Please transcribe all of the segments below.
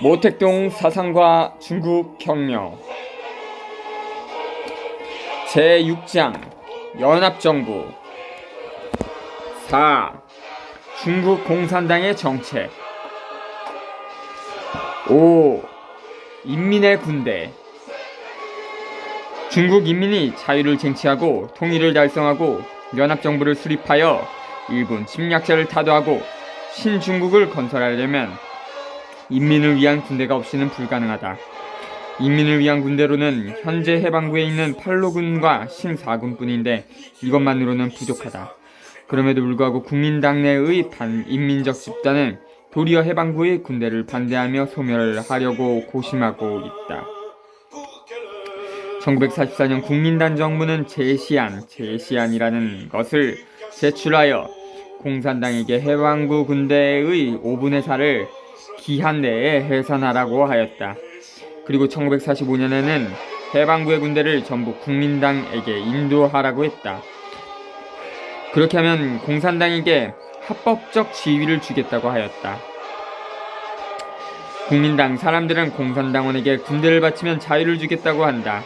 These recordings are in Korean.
모택동 사상과 중국 혁명 제6장 연합정부 4. 중국 공산당의 정책 5. 인민의 군대 중국 인민이 자유를 쟁취하고 통일을 달성하고 연합정부를 수립하여 일본 침략자를 타도하고 신중국을 건설하려면 인민을 위한 군대가 없이는 불가능하다. 인민을 위한 군대로는 현재 해방구에 있는 팔로군과 신사군뿐인데 이것만으로는 부족하다. 그럼에도 불구하고 국민당 내의 반인민적 집단은 도리어 해방구의 군대를 반대하며 소멸하려고 고심하고 있다. 1944년 국민당 정부는 제시안이라는 것을 제출하여 공산당에게 해방구 군대의 5분의 4를 기한 내에 해산하라고 하였다. 그리고 1945년에는 해방구의 군대를 전부 국민당에게 인도하라고 했다. 그렇게 하면 공산당에게 합법적 지위를 주겠다고 하였다. 국민당 사람들은 공산당원에게 군대를 바치면 자유를 주겠다고 한다.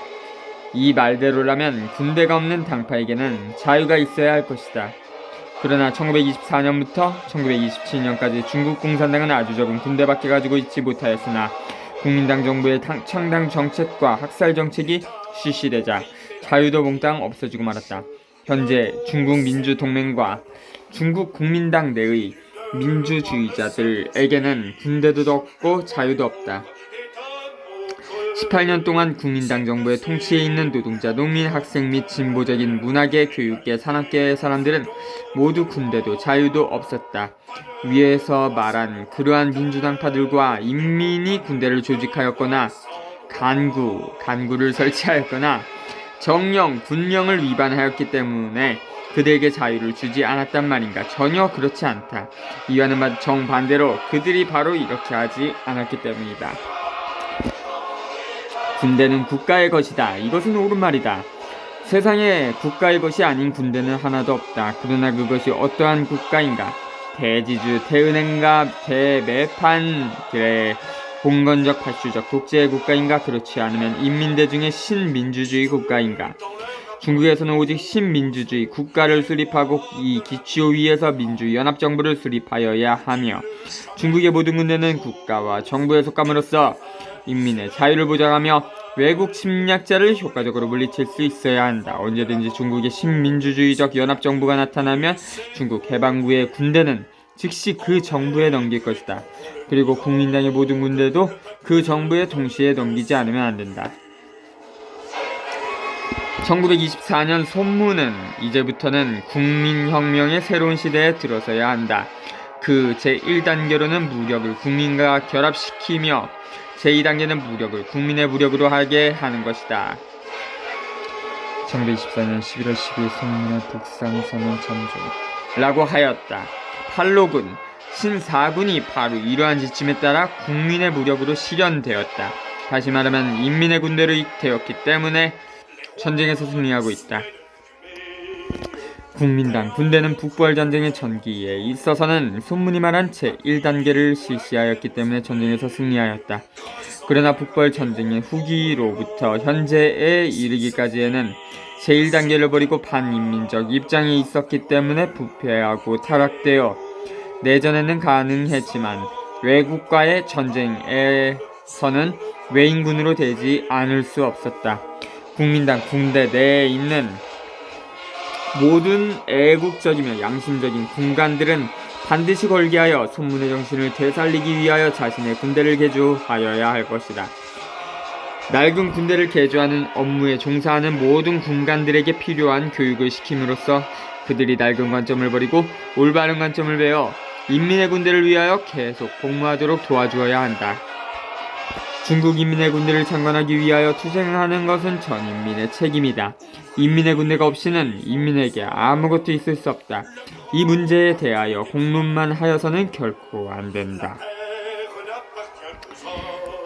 이 말대로라면 군대가 없는 당파에게는 자유가 있어야 할 것이다. 그러나 1924년부터 1927년까지 중국 공산당은 아주 적은 군대밖에 가지고 있지 못하였으나 국민당 정부의 창당 정책과 학살 정책이 실시되자 자유도 몽땅 없어지고 말았다. 현재 중국 민주동맹과 중국 국민당 내의 민주주의자들에게는 군대도 없고 자유도 없다. 18년 동안 국민당 정부의 통치에 있는 노동자, 농민, 학생 및 진보적인 문화계, 교육계, 산업계의 사람들은 모두 군대도 자유도 없었다. 위에서 말한 그러한 민주당파들과 인민이 군대를 조직하였거나 간구를 설치하였거나 정령, 군령을 위반하였기 때문에 그들에게 자유를 주지 않았단 말인가? 전혀 그렇지 않다. 이와는 정반대로 그들이 바로 이렇게 하지 않았기 때문이다. 군대는 국가의 것이다. 이것은 옳은 말이다. 세상에 국가의 것이 아닌 군대는 하나도 없다. 그러나 그것이 어떠한 국가인가? 대지주, 대은행가, 대매판들의 봉건적, 팔수적, 독재의 국가인가? 그렇지 않으면 인민대중의 신민주주의 국가인가? 중국에서는 오직 신민주주의 국가를 수립하고 이 기초 위에서 민주연합정부를 수립하여야 하며 중국의 모든 군대는 국가와 정부에 속함으로써 인민의 자유를 보장하며 외국 침략자를 효과적으로 물리칠 수 있어야 한다. 언제든지 중국의 신민주주의적 연합정부가 나타나면 중국 해방구의 군대는 즉시 그 정부에 넘길 것이다. 그리고 국민당의 모든 군대도 그 정부에 동시에 넘기지 않으면 안 된다. 1924년 손무는 이제부터는 국민혁명의 새로운 시대에 들어서야 한다. 그 제1단계로는 무력을 국민과 결합시키며 제2단계는 무력을 국민의 무력으로 하게 하는 것이다. 1924년 11월 10일 손문의 북상선언 전조라고 하였다. 팔로군, 신사군이 바로 이러한 지침에 따라 국민의 무력으로 실현되었다. 다시 말하면 인민의 군대로 되었기 때문에 전쟁에서 승리하고 있다. 국민당 군대는 북부할 전쟁의 전기에 있어서는 손문이 말한 제1단계를 실시하였기 때문에 전쟁에서 승리하였다. 그러나 북부할 전쟁의 후기로부터 현재에 이르기까지에는 제1단계를 버리고 반인민적 입장에 있었기 때문에 부패하고 타락되어 내전에는 가능했지만 외국과의 전쟁에서는 외인군으로 되지 않을 수 없었다. 국민당 군대 내에 있는 모든 애국적이며 양심적인 군관들은 반드시 걸게 하여 손문의 정신을 되살리기 위하여 자신의 군대를 개조하여야 할 것이다. 낡은 군대를 개조하는 업무에 종사하는 모든 군관들에게 필요한 교육을 시킴으로써 그들이 낡은 관점을 버리고 올바른 관점을 배워 인민의 군대를 위하여 계속 복무하도록 도와주어야 한다. 중국 인민의 군대를 창건하기 위하여 투쟁하는 것은 전 인민의 책임이다. 인민의 군대가 없이는 인민에게 아무것도 있을 수 없다. 이 문제에 대하여 공론만 하여서는 결코 안 된다.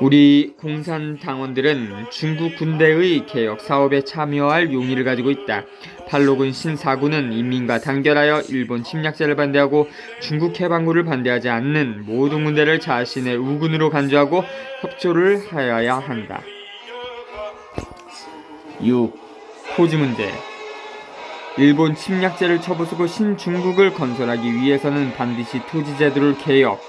우리 공산당원들은 중국 군대의 개혁 사업에 참여할 용의를 가지고 있다. 팔록군 신사군은 인민과 단결하여 일본 침략자를 반대하고 중국 해방구를 반대하지 않는 모든 군대를 자신의 우군으로 간주하고 협조를 하여야 한다. 6. 토지 문제. 일본 침략자를 쳐부수고 신중국을 건설하기 위해서는 반드시 토지 제도를 개혁.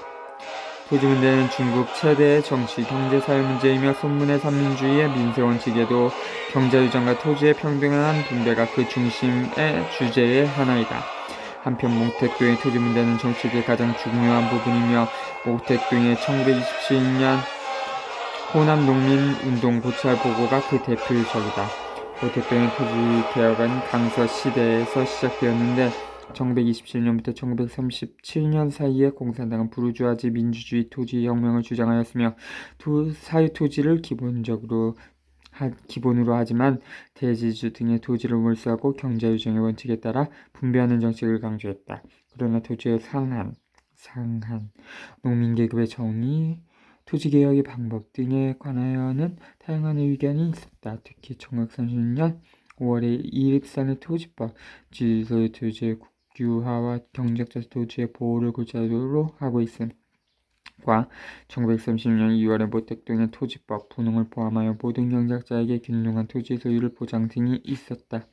토지 문제는 중국 최대의 정치, 경제, 사회 문제이며 손문의 삼민주의의 민세 원칙에도 경자유전과 토지의 평등한 분배가 그 중심의 주제의 하나이다. 한편 몽택동의 토지 문제는 정책의 가장 중요한 부분이며 몽택동의 1927년 호남 농민 운동 고찰 보고가 그 대표적이다. 몽택동의 토지 개혁은 강서 시대에서 시작되었는데 1927년부터 1937년 사이에 공산당은 부르주아지 민주주의 토지혁명을 주장하였으며 사유토지를 기본으로 하지만 대지주 등의 토지를 몰수하고 경자유전의 원칙에 따라 분배하는 정책을 강조했다. 그러나 토지의 상한, 농민계급의 정의, 토지개혁의 방법 등에 관하여는 다양한 의견이 있었다. 특히 1930년 5월에 이립산의 토지법, 지소의 토지의 국유화와 경작자 토지의 보호를 골자로 하고 있음과 1930년 2월에 모택동의 토지법, 분홍을 포함하여 모든 경작자에게 균등한 토지 소유를 보장 등이 있었다.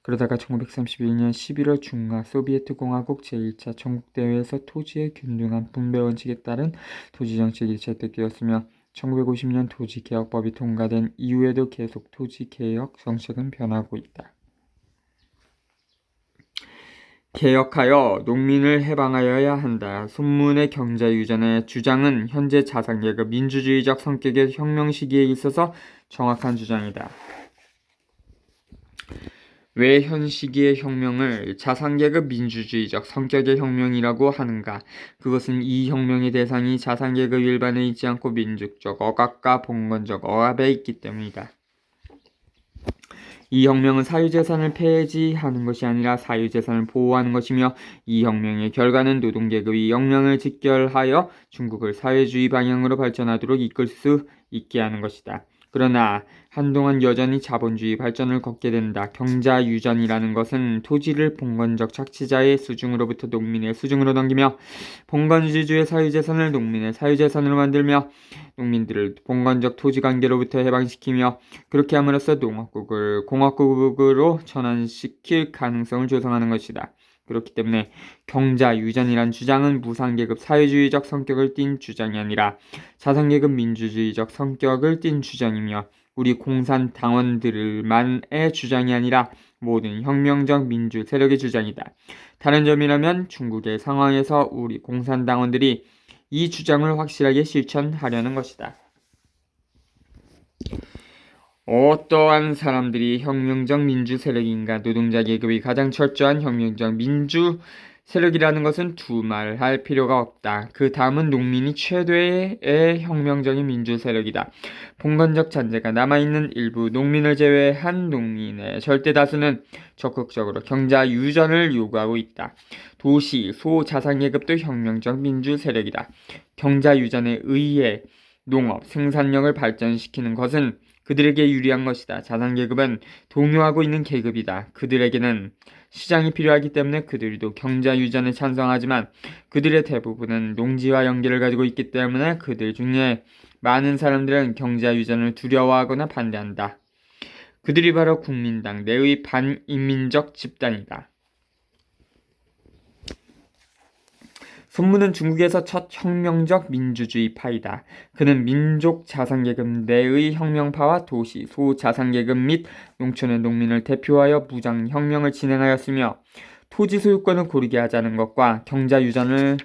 그러다가 1931년 11월 중화 소비에트 공화국 제1차 전국대회에서 토지의 균등한 분배 원칙에 따른 토지정책이 채택되었으며 1950년 토지개혁법이 통과된 이후에도 계속 토지개혁 정책은 변하고 있다. 개혁하여 농민을 해방하여야 한다. 손문의 경자유전의 주장은 현재 자산계급 민주주의적 성격의 혁명 시기에 있어서 정확한 주장이다. 왜 현 시기의 혁명을 자산계급 민주주의적 성격의 혁명이라고 하는가? 그것은 이 혁명의 대상이 자산계급 일반에 있지 않고 민족적 억압과 봉건적 억압에 있기 때문이다. 이 혁명은 사유재산을 폐지하는 것이 아니라 사유재산을 보호하는 것이며 이 혁명의 결과는 노동계급이 혁명을 직결하여 중국을 사회주의 방향으로 발전하도록 이끌 수 있게 하는 것이다. 그러나 한동안 여전히 자본주의 발전을 걷게 된다. 경자유전이라는 것은 토지를 봉건적 착취자의 수중으로부터 농민의 수중으로 넘기며 봉건주주의 사유재산을 농민의 사유재산으로 만들며 농민들을 봉건적 토지관계로부터 해방시키며 그렇게 함으로써 농업국을 공업국으로 전환시킬 가능성을 조성하는 것이다. 그렇기 때문에 경자유전이란 주장은 무상계급 사회주의적 성격을 띤 주장이 아니라 자산계급 민주주의적 성격을 띤 주장이며 우리 공산당원들만의 주장이 아니라 모든 혁명적 민주 세력의 주장이다. 다른 점이라면 중국의 상황에서 우리 공산당원들이 이 주장을 확실하게 실천하려는 것이다. 어떠한 사람들이 혁명적 민주 세력인가? 노동자 계급이 가장 철저한 혁명적 민주 세력이라는 것은 두말할 필요가 없다. 그 다음은 농민이 최대의 혁명적인 민주 세력이다. 봉건적 잔재가 남아있는 일부 농민을 제외한 농민의 절대 다수는 적극적으로 경자 유전을 요구하고 있다. 도시, 소자산계급도 혁명적 민주 세력이다. 경자 유전에 의해 농업, 생산력을 발전시키는 것은 그들에게 유리한 것이다. 자산계급은 동요하고 있는 계급이다. 그들에게는 시장이 필요하기 때문에 그들도 경자유전에 찬성하지만 그들의 대부분은 농지와 연계를 가지고 있기 때문에 그들 중에 많은 사람들은 경자유전을 두려워하거나 반대한다. 그들이 바로 국민당 내의 반인민적 집단이다. 손문은 중국에서 첫 혁명적 민주주의파이다. 그는 민족 자산계급 내의 혁명파와 도시, 소자산계급 및 농촌의 농민을 대표하여 무장혁명을 진행하였으며 토지 소유권을 고르게 하자는 것과 경자유전을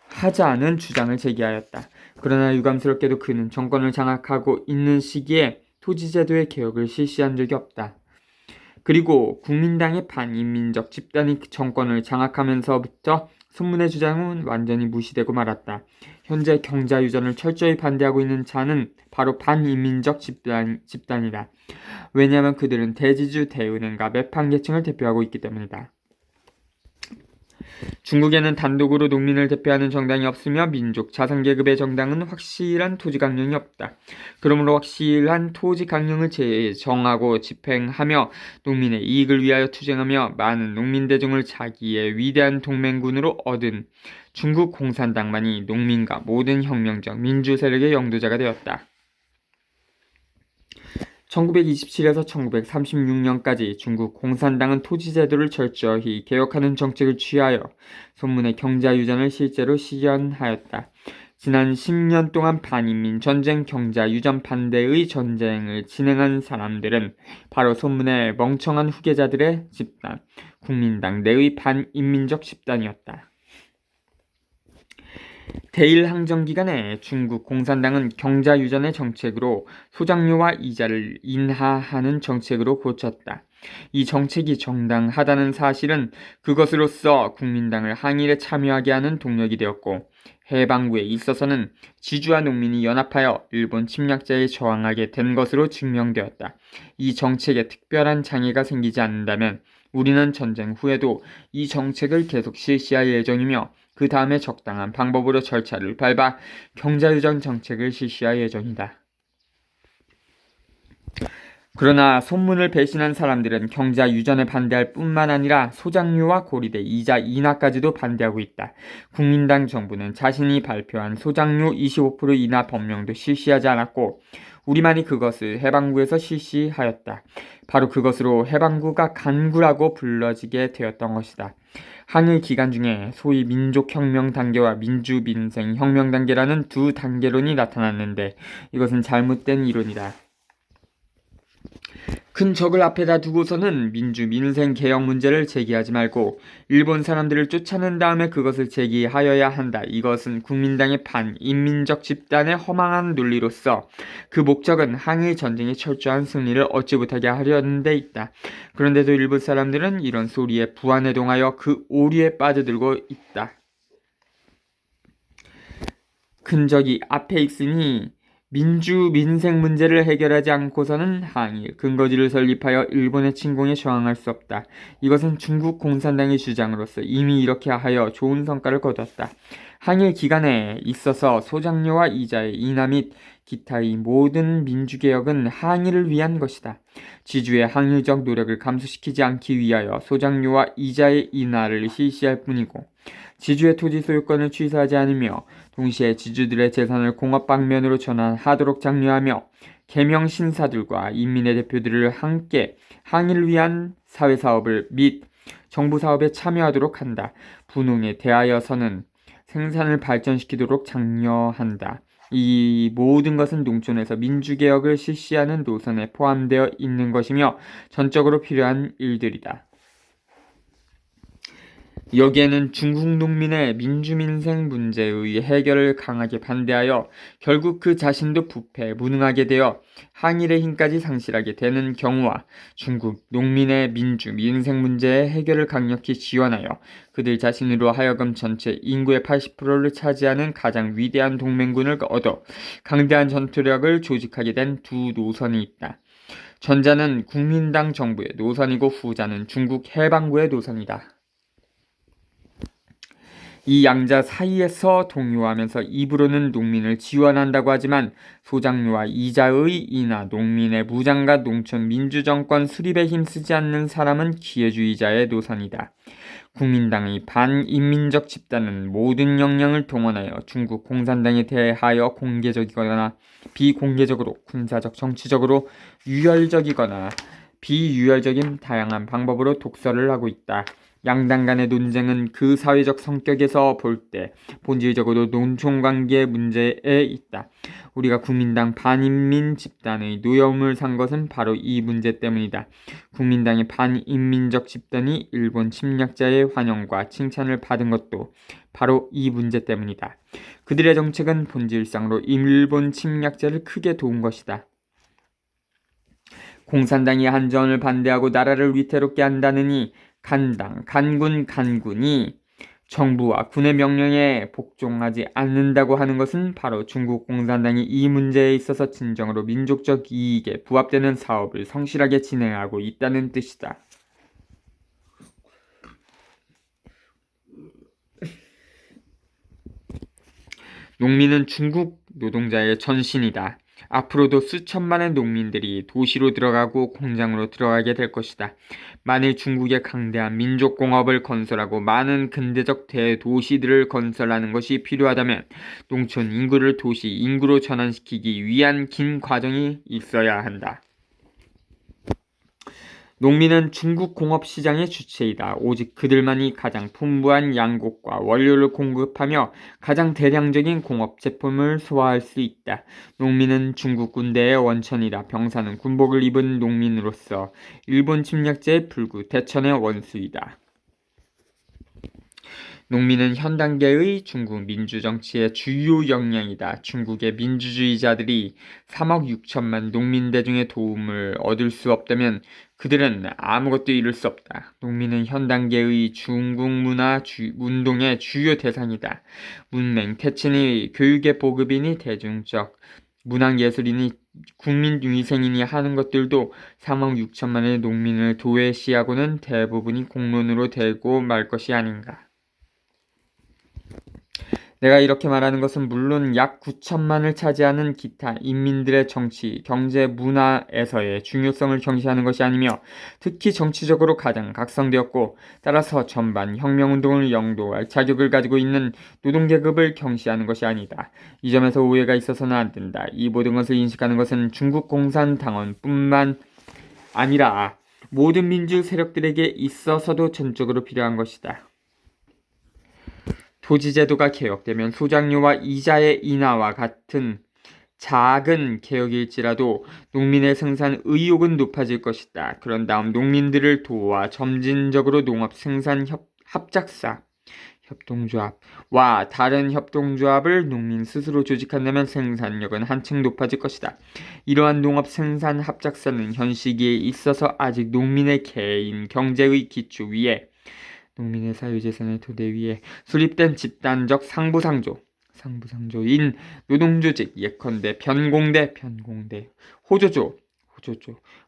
하자는 주장을 제기하였다. 그러나 유감스럽게도 그는 정권을 장악하고 있는 시기에 토지제도의 개혁을 실시한 적이 없다. 그리고 국민당의 반인민적 집단이 정권을 장악하면서부터 손문의 주장은 완전히 무시되고 말았다. 현재 경자유전을 철저히 반대하고 있는 자는 바로 반인민적 집단이다. 왜냐하면 그들은 대지주, 대은행과 매판계층을 대표하고 있기 때문이다. 중국에는 단독으로 농민을 대표하는 정당이 없으며 민족 자산계급의 정당은 확실한 토지 강령이 없다. 그러므로 확실한 토지 강령을 제정하고 집행하며 농민의 이익을 위하여 투쟁하며 많은 농민 대중을 자기의 위대한 동맹군으로 얻은 중국 공산당만이 농민과 모든 혁명적 민주 세력의 영도자가 되었다. 1927에서 1936년까지 중국 공산당은 토지제도를 철저히 개혁하는 정책을 취하여 손문의 경자유전을 실제로 실현하였다. 지난 10년 동안 반인민 전쟁 경자유전 반대의 전쟁을 진행한 사람들은 바로 손문의 멍청한 후계자들의 집단, 국민당 내의 반인민적 집단이었다. 대일 항전 기간에 중국 공산당은 경자유전의 정책으로 소장료와 이자를 인하하는 정책으로 고쳤다. 이 정책이 정당하다는 사실은 그것으로써 국민당을 항일에 참여하게 하는 동력이 되었고 해방구에 있어서는 지주와 농민이 연합하여 일본 침략자에 저항하게 된 것으로 증명되었다. 이 정책에 특별한 장애가 생기지 않는다면 우리는 전쟁 후에도 이 정책을 계속 실시할 예정이며 그 다음에 적당한 방법으로 절차를 밟아 경자유전 정책을 실시할 예정이다. 그러나 손문을 배신한 사람들은 경자유전에 반대할 뿐만 아니라 소장료와 고리대 이자 인하까지도 반대하고 있다. 국민당 정부는 자신이 발표한 소장료 25% 인하 법령도 실시하지 않았고 우리만이 그것을 해방구에서 실시하였다. 바로 그것으로 해방구가 간구라고 불러지게 되었던 것이다. 항일 기간 중에 소위 민족혁명 단계와 민주민생혁명 단계라는 두 단계론이 나타났는데 이것은 잘못된 이론이다. 큰 적을 앞에다 두고서는 민주민생 개혁 문제를 제기하지 말고 일본 사람들을 쫓아낸 다음에 그것을 제기하여야 한다. 이것은 국민당의 반인민적 집단의 허망한 논리로서 그 목적은 항일 전쟁의 철저한 승리를 얻지 못하게 하려는 데 있다. 그런데도 일본 사람들은 이런 소리에 부안해동하여 그 오류에 빠져들고 있다. 큰 적이 앞에 있으니 민주 민생 문제를 해결하지 않고서는 항일 근거지를 설립하여 일본의 침공에 저항할 수 없다. 이것은 중국 공산당의 주장으로서 이미 이렇게 하여 좋은 성과를 거뒀다. 항일 기간에 있어서 소장료와 이자의 인하 및 기타의 모든 민주개혁은 항일을 위한 것이다. 지주의 항일적 노력을 감소시키지 않기 위하여 소장료와 이자의 인하를 실시할 뿐이고 지주의 토지 소유권을 취소하지 않으며 동시에 지주들의 재산을 공업 방면으로 전환하도록 장려하며 계명 신사들과 인민의 대표들을 함께 항일을 위한 사회사업을 및 정부사업에 참여하도록 한다. 분홍에 대하여서는 생산을 발전시키도록 장려한다. 이 모든 것은 농촌에서 민주개혁을 실시하는 노선에 포함되어 있는 것이며 전적으로 필요한 일들이다. 여기에는 중국 농민의 민주민생 문제의 해결을 강하게 반대하여 결국 그 자신도 부패, 무능하게 되어 항일의 힘까지 상실하게 되는 경우와 중국 농민의 민주민생 문제의 해결을 강력히 지원하여 그들 자신으로 하여금 전체 인구의 80%를 차지하는 가장 위대한 동맹군을 얻어 강대한 전투력을 조직하게 된 두 노선이 있다. 전자는 국민당 정부의 노선이고 후자는 중국 해방구의 노선이다. 이 양자 사이에서 동요하면서 입으로는 농민을 지원한다고 하지만 소장료와 이자의 인하, 농민의 무장과 농촌 민주정권 수립에 힘쓰지 않는 사람은 기회주의자의 노선이다. 국민당의 반인민적 집단은 모든 역량을 동원하여 중국 공산당에 대하여 공개적이거나 비공개적으로 군사적 정치적으로 유혈적이거나 비유혈적인 다양한 방법으로 독서를 하고 있다. 양당 간의 논쟁은 그 사회적 성격에서 볼 때 본질적으로 농촌관계 문제에 있다. 우리가 국민당 반인민 집단의 노여움을 산 것은 바로 이 문제 때문이다. 국민당의 반인민적 집단이 일본 침략자의 환영과 칭찬을 받은 것도 바로 이 문제 때문이다. 그들의 정책은 본질상으로 일본 침략자를 크게 도운 것이다. 공산당이 한전을 반대하고 나라를 위태롭게 한다느니 간당, 간군, 간군이 정부와 군의 명령에 복종하지 않는다고 하는 것은 바로 중국 공산당이 이 문제에 있어서 진정으로 민족적 이익에 부합되는 사업을 성실하게 진행하고 있다는 뜻이다. 농민은 중국 노동자의 전신이다. 앞으로도 수천만의 농민들이 도시로 들어가고 공장으로 들어가게 될 것이다. 만일 중국의 강대한 민족공업을 건설하고 많은 근대적 대도시들을 건설하는 것이 필요하다면 농촌 인구를 도시 인구로 전환시키기 위한 긴 과정이 있어야 한다. 농민은 중국 공업시장의 주체이다. 오직 그들만이 가장 풍부한 양곡과 원료를 공급하며 가장 대량적인 공업 제품을 소화할 수 있다. 농민은 중국 군대의 원천이다. 병사는 군복을 입은 농민으로서 일본 침략자의 불구 대천의 원수이다. 농민은 현 단계의 중국 민주정치의 주요 역량이다. 중국의 민주주의자들이 3억 6천만 농민 대중의 도움을 얻을 수 없다면 그들은 아무것도 이룰 수 없다. 농민은 현 단계의 중국 문화 운동의 주요 대상이다. 문맹, 태친이 교육의 보급이니 대중적, 문학예술이니 국민위생이니 하는 것들도 3억 6천만의 농민을 도외시하고는 대부분이 공론으로 되고 말 것이 아닌가. 내가 이렇게 말하는 것은 물론 약 9천만을 차지하는 기타 인민들의 정치, 경제, 문화에서의 중요성을 경시하는 것이 아니며 특히 정치적으로 가장 각성되었고 따라서 전반 혁명운동을 영도할 자격을 가지고 있는 노동계급을 경시하는 것이 아니다. 이 점에서 오해가 있어서는 안 된다. 이 모든 것을 인식하는 것은 중국 공산당원뿐만 아니라 모든 민주 세력들에게 있어서도 전적으로 필요한 것이다. 토지제도가 개혁되면 소장료와 이자의 인하와 같은 작은 개혁일지라도 농민의 생산 의욕은 높아질 것이다. 그런 다음 농민들을 도와 점진적으로 농업 생산 합작사, 협동조합과 다른 협동조합을 농민 스스로 조직한다면 생산력은 한층 높아질 것이다. 이러한 농업 생산 합작사는 현 시기에 있어서 아직 농민의 개인 경제의 기초 위에 농민의 사유재산의 토대 위에 수립된 집단적 상부상조인 노동조직 예컨대 변공대, 호조조,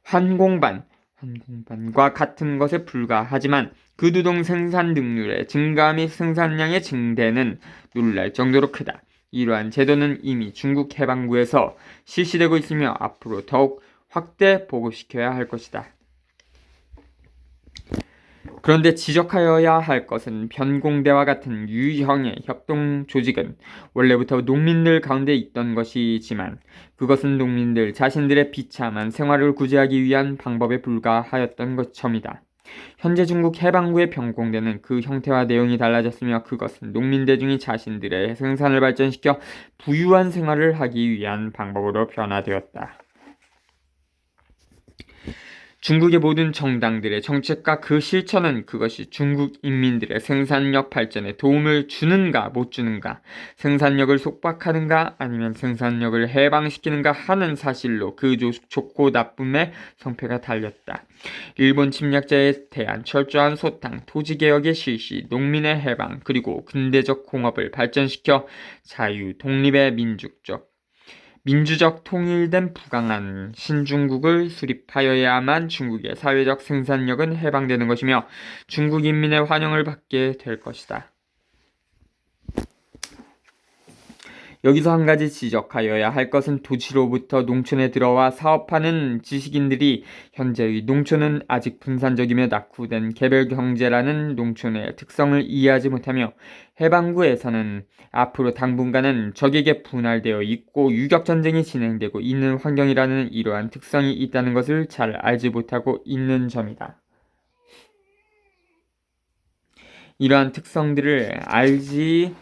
환공반과 같은 것에 불과하지만 그 노동 생산 능률의 증가 및 생산량의 증대는 놀랄 정도로 크다. 이러한 제도는 이미 중국 해방구에서 실시되고 있으며 앞으로 더욱 확대 보급시켜야 할 것이다. 그런데 지적하여야 할 것은 변공대와 같은 유형의 협동조직은 원래부터 농민들 가운데 있던 것이지만 그것은 농민들 자신들의 비참한 생활을 구제하기 위한 방법에 불과하였던 점이다. 현재 중국 해방구의 변공대는 그 형태와 내용이 달라졌으며 그것은 농민 대중이 자신들의 생산을 발전시켜 부유한 생활을 하기 위한 방법으로 변화되었다. 중국의 모든 정당들의 정책과 그 실천은 그것이 중국 인민들의 생산력 발전에 도움을 주는가 못 주는가, 생산력을 속박하는가 아니면 생산력을 해방시키는가 하는 사실로 그 좋고 나쁨의 성패가 달렸다. 일본 침략자에 대한 철저한 소탕, 토지개혁의 실시, 농민의 해방, 그리고 근대적 공업을 발전시켜 자유, 독립의 민주적 통일된 부강한 신중국을 수립하여야만 중국의 사회적 생산력은 해방되는 것이며 중국 인민의 환영을 받게 될 것이다. 여기서 한 가지 지적하여야 할 것은 도시로부터 농촌에 들어와 사업하는 지식인들이 현재의 농촌은 아직 분산적이며 낙후된 개별 경제라는 농촌의 특성을 이해하지 못하며 해방구에서는 앞으로 당분간은 적에게 분할되어 있고 유격전쟁이 진행되고 있는 환경이라는 이러한 특성이 있다는 것을 잘 알지 못하고 있는 점이다. 이러한 특성들을 알지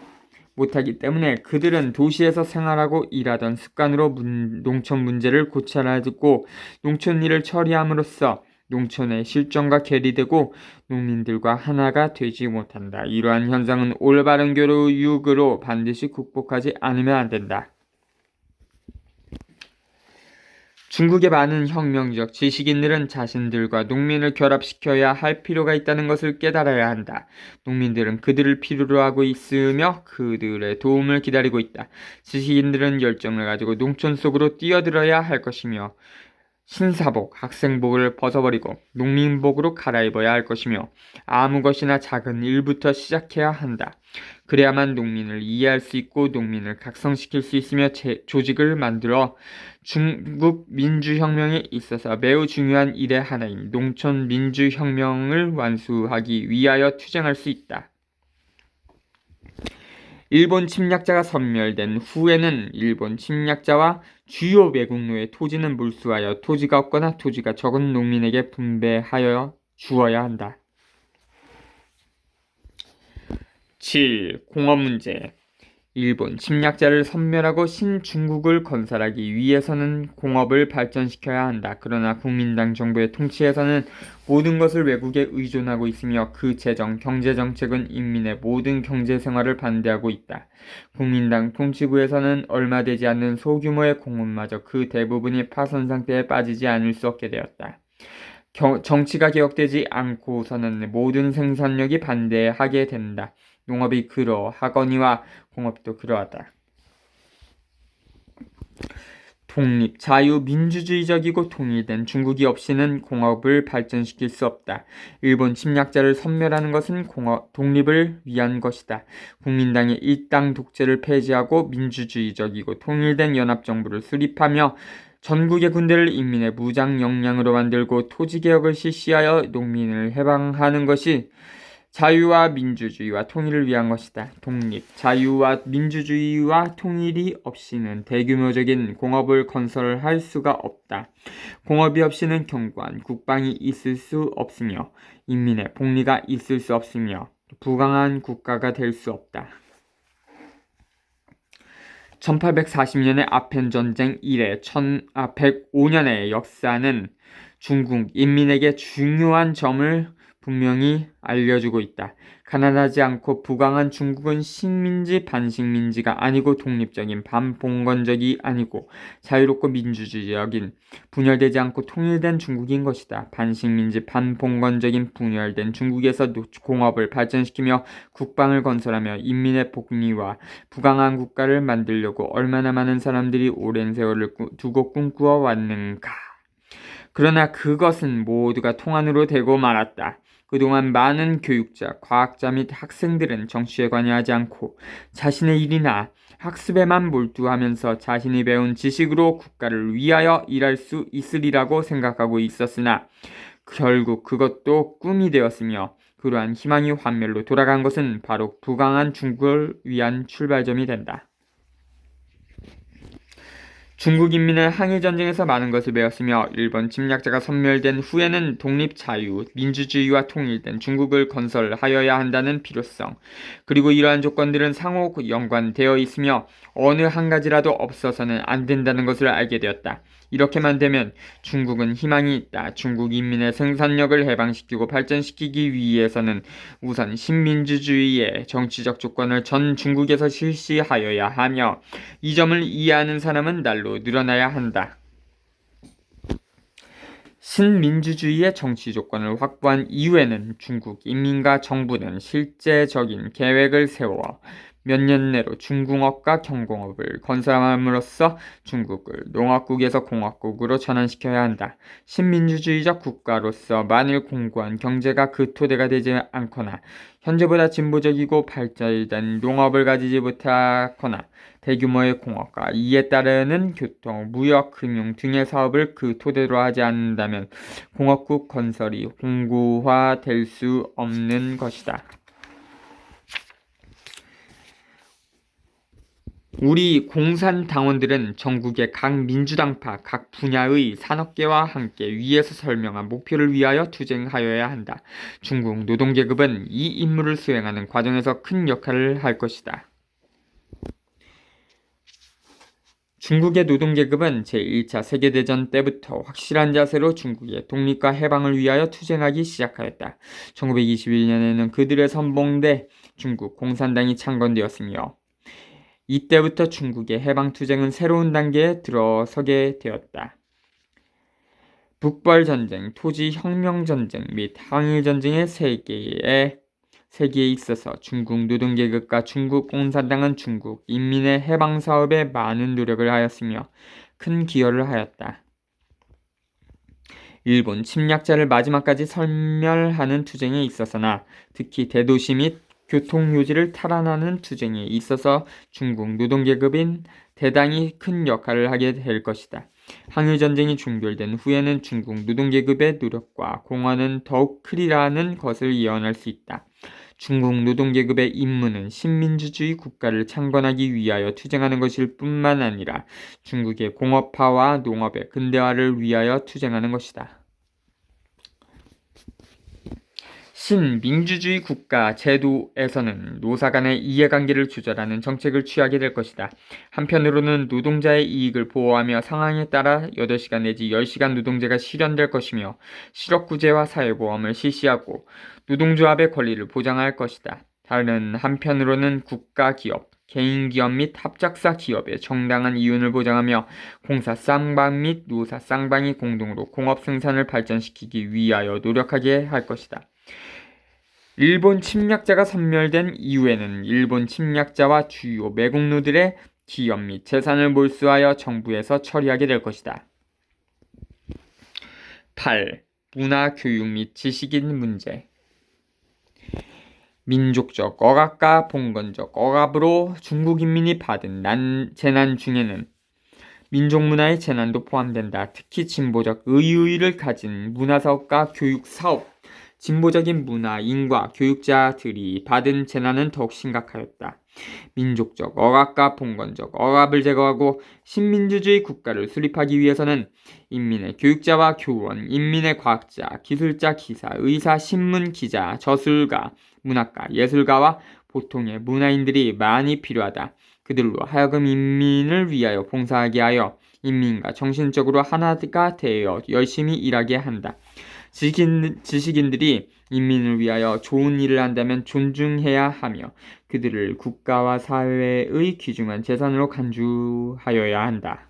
못하기 때문에 그들은 도시에서 생활하고 일하던 습관으로 농촌 문제를 고찰하고 농촌 일을 처리함으로써 농촌의 실정과 괴리되고 농민들과 하나가 되지 못한다. 이러한 현상은 올바른 교육으로 반드시 극복하지 않으면 안 된다. 중국의 많은 혁명적 지식인들은 자신들과 농민을 결합시켜야 할 필요가 있다는 것을 깨달아야 한다. 농민들은 그들을 필요로 하고 있으며 그들의 도움을 기다리고 있다. 지식인들은 열정을 가지고 농촌 속으로 뛰어들어야 할 것이며 신사복, 학생복을 벗어버리고 농민복으로 갈아입어야 할 것이며 아무 것이나 작은 일부터 시작해야 한다. 그래야만 농민을 이해할 수 있고 농민을 각성시킬 수 있으며 조직을 만들어 중국 민주혁명에 있어서 매우 중요한 일의 하나인 농촌 민주혁명을 완수하기 위하여 투쟁할 수 있다. 일본 침략자가 섬멸된 후에는 일본 침략자와 주요 외국노의 토지는 몰수하여 토지가 없거나 토지가 적은 농민에게 분배하여 주어야 한다. 7. 공업 문제. 일본 침략자를 섬멸하고 신중국을 건설하기 위해서는 공업을 발전시켜야 한다. 그러나 국민당 정부의 통치에서는 모든 것을 외국에 의존하고 있으며 그 재정, 경제정책은 인민의 모든 경제생활을 반대하고 있다. 국민당 통치부에서는 얼마 되지 않는 소규모의 공업마저 그 대부분이 파손 상태에 빠지지 않을 수 없게 되었다. 정치가 개혁되지 않고서는 모든 생산력이 반대하게 된다. 농업이 그러하거니와 공업도 그러하다. 독립, 자유, 민주주의적이고 통일된 중국이 없이는 공업을 발전시킬 수 없다. 일본 침략자를 섬멸하는 것은 독립을 위한 것이다. 국민당의 일당 독재를 폐지하고 민주주의적이고 통일된 연합정부를 수립하며 전국의 군대를 인민의 무장 역량으로 만들고 토지개혁을 실시하여 농민을 해방하는 것이 자유와 민주주의와 통일을 위한 것이다. 독립, 자유와 민주주의와 통일이 없이는 대규모적인 공업을 건설할 수가 없다. 공업이 없이는 견고한 국방이 있을 수 없으며 인민의 복리가 있을 수 없으며 부강한 국가가 될 수 없다. 1840년의 아펜전쟁 이래 105년의 역사는 중국 인민에게 중요한 점을 분명히 알려주고 있다. 가난하지 않고 부강한 중국은 식민지 반식민지가 아니고 독립적인 반봉건적이 아니고 자유롭고 민주주의적인 분열되지 않고 통일된 중국인 것이다. 반식민지 반봉건적인 분열된 중국에서 공업을 발전시키며 국방을 건설하며 인민의 복리와 부강한 국가를 만들려고 얼마나 많은 사람들이 오랜 세월을 두고 꿈꾸어 왔는가. 그러나 그것은 모두가 통안으로 되고 말았다. 그동안 많은 교육자, 과학자 및 학생들은 정치에 관여하지 않고 자신의 일이나 학습에만 몰두하면서 자신이 배운 지식으로 국가를 위하여 일할 수 있으리라고 생각하고 있었으나 결국 그것도 꿈이 되었으며 그러한 희망이 환멸로 돌아간 것은 바로 부강한 중국을 위한 출발점이 된다. 중국 인민은 항일전쟁에서 많은 것을 배웠으며 일본 침략자가 섬멸된 후에는 독립, 자유, 민주주의와 통일된 중국을 건설하여야 한다는 필요성, 그리고 이러한 조건들은 상호 연관되어 있으며 어느 한 가지라도 없어서는 안 된다는 것을 알게 되었다. 이렇게만 되면 중국은 희망이 있다. 중국 인민의 생산력을 해방시키고 발전시키기 위해서는 우선 신민주주의의 정치적 조건을 전 중국에서 실시하여야 하며 이 점을 이해하는 사람은 날로 늘어나야 한다. 신민주주의의 정치 조건을 확보한 이후에는 중국 인민과 정부는 실제적인 계획을 세워 몇 년 내로 중공업과 경공업을 건설함으로써 중국을 농업국에서 공업국으로 전환시켜야 한다. 신민주주의적 국가로서 만일 공고한 경제가 그 토대가 되지 않거나 현재보다 진보적이고 발달된 농업을 가지지 못하거나 대규모의 공업과 이에 따르는 교통, 무역, 금융 등의 사업을 그 토대로 하지 않는다면 공업국 건설이 공고화될 수 없는 것이다. 우리 공산당원들은 전국의 각 민주당파, 각 분야의 산업계와 함께 위에서 설명한 목표를 위하여 투쟁하여야 한다. 중국 노동계급은 이 임무를 수행하는 과정에서 큰 역할을 할 것이다. 중국의 노동계급은 제1차 세계대전 때부터 확실한 자세로 중국의 독립과 해방을 위하여 투쟁하기 시작하였다. 1921년에는 그들의 선봉대 중국 공산당이 창건되었으며 이때부터 중국의 해방투쟁은 새로운 단계에 들어서게 되었다. 북벌전쟁, 토지혁명전쟁 및 항일전쟁의 세계에 있어서 중국 노동계급과 중국 공산당은 중국 인민의 해방사업에 많은 노력을 하였으며 큰 기여를 하였다. 일본 침략자를 마지막까지 섬멸하는 투쟁에 있어서나 특히 대도시 및 교통요지를 탈환하는 투쟁에 있어서 중국 노동계급인 대단히 큰 역할을 하게 될 것이다. 항일전쟁이 종결된 후에는 중국 노동계급의 노력과 공헌은 더욱 크리라는 것을 예언할 수 있다. 중국 노동계급의 임무는 신민주주의 국가를 창건하기 위하여 투쟁하는 것일 뿐만 아니라 중국의 공업화와 농업의 근대화를 위하여 투쟁하는 것이다. 신민주주의 국가 제도에서는 노사 간의 이해관계를 조절하는 정책을 취하게 될 것이다. 한편으로는 노동자의 이익을 보호하며 상황에 따라 8시간 내지 10시간 노동제가 실현될 것이며 실업구제와 사회보험을 실시하고 노동조합의 권리를 보장할 것이다. 다른 한편으로는 국가기업, 개인기업 및 합작사 기업의 정당한 이윤을 보장하며 공사 쌍방 및 노사 쌍방이 공동으로 공업 생산을 발전시키기 위하여 노력하게 할 것이다. 일본 침략자가 섬멸된 이후에는 일본 침략자와 주요 매국노들의 기업 및 재산을 몰수하여 정부에서 처리하게 될 것이다. 8. 문화, 교육 및 지식인 문제. 민족적 억압과 봉건적 억압으로 중국 인민이 받은 재난 중에는 민족 문화의 재난도 포함된다. 특히 진보적 의의를 가진 문화사업과 교육사업, 진보적인 문화, 인과, 교육자들이 받은 재난은 더욱 심각하였다. 민족적 억압과 봉건적 억압을 제거하고 신민주주의 국가를 수립하기 위해서는 인민의 교육자와 교원, 인민의 과학자, 기술자, 기사, 의사, 신문, 기자, 저술가, 문학가, 예술가와 보통의 문화인들이 많이 필요하다. 그들로 하여금 인민을 위하여 봉사하게 하여 인민과 정신적으로 하나가 되어 열심히 일하게 한다. 지식인들이 인민을 위하여 좋은 일을 한다면 존중해야 하며 그들을 국가와 사회의 귀중한 재산으로 간주하여야 한다.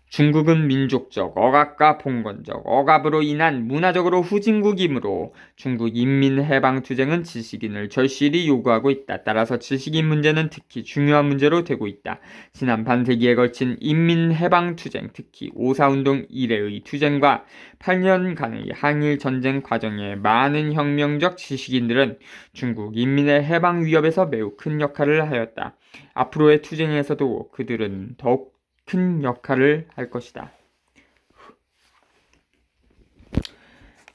중국은 민족적 억압과 봉건적 억압으로 인한 문화적으로 후진국이므로 중국 인민해방투쟁은 지식인을 절실히 요구하고 있다. 따라서 지식인 문제는 특히 중요한 문제로 되고 있다. 지난 반세기에 걸친 인민해방투쟁, 특히 오사운동 이래의 투쟁과 8년간의 항일전쟁 과정에 많은 혁명적 지식인들은 중국 인민의 해방 위협에서 매우 큰 역할을 하였다. 앞으로의 투쟁에서도 그들은 더욱 큰 역할을 할 것이다.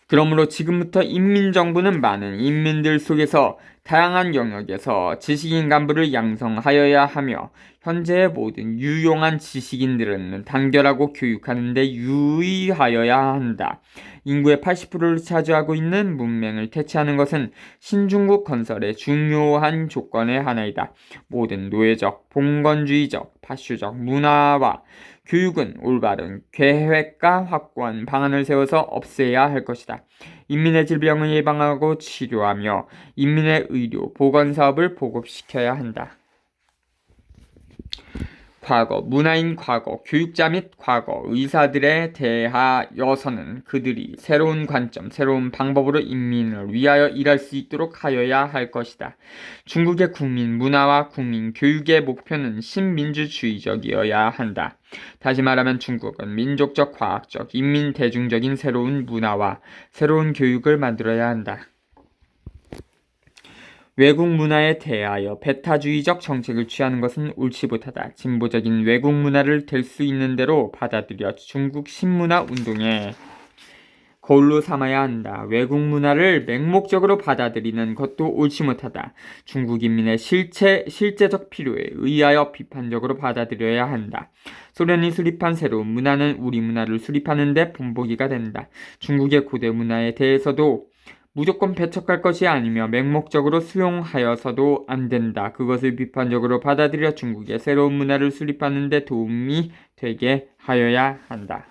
그러므로 지금부터 인민정부는 많은 인민들 속에서 다양한 영역에서 지식인 간부를 양성하여야 하며 현재의 모든 유용한 지식인들은 단결하고 교육하는 데 유의하여야 한다. 인구의 80%를 차지하고 있는 문맹을 퇴치하는 것은 신중국 건설의 중요한 조건의 하나이다. 모든 노예적, 봉건주의적, 파슈적 문화와 교육은 올바른 계획과 확고한 방안을 세워서 없애야 할 것이다. 인민의 질병을 예방하고 치료하며 인민의 의료, 보건사업을 보급시켜야 한다. 과거, 문화인 과거, 교육자 및 과거, 의사들에 대하여서는 그들이 새로운 관점, 새로운 방법으로 인민을 위하여 일할 수 있도록 하여야 할 것이다. 중국의 국민 문화와 국민 교육의 목표는 신민주주의적이어야 한다. 다시 말하면 중국은 민족적, 과학적, 인민 대중적인 새로운 문화와 새로운 교육을 만들어야 한다. 외국 문화에 대하여 배타주의적 정책을 취하는 것은 옳지 못하다. 진보적인 외국 문화를 될 수 있는 대로 받아들여 중국 신문화 운동에 거울로 삼아야 한다. 외국 문화를 맹목적으로 받아들이는 것도 옳지 못하다. 중국 인민의 실제적 필요에 의하여 비판적으로 받아들여야 한다. 소련이 수립한 새로운 문화는 우리 문화를 수립하는 데 본보기가 된다. 중국의 고대 문화에 대해서도 무조건 배척할 것이 아니며 맹목적으로 수용하여서도 안 된다. 그것을 비판적으로 받아들여 중국의 새로운 문화를 수립하는 데 도움이 되게 하여야 한다.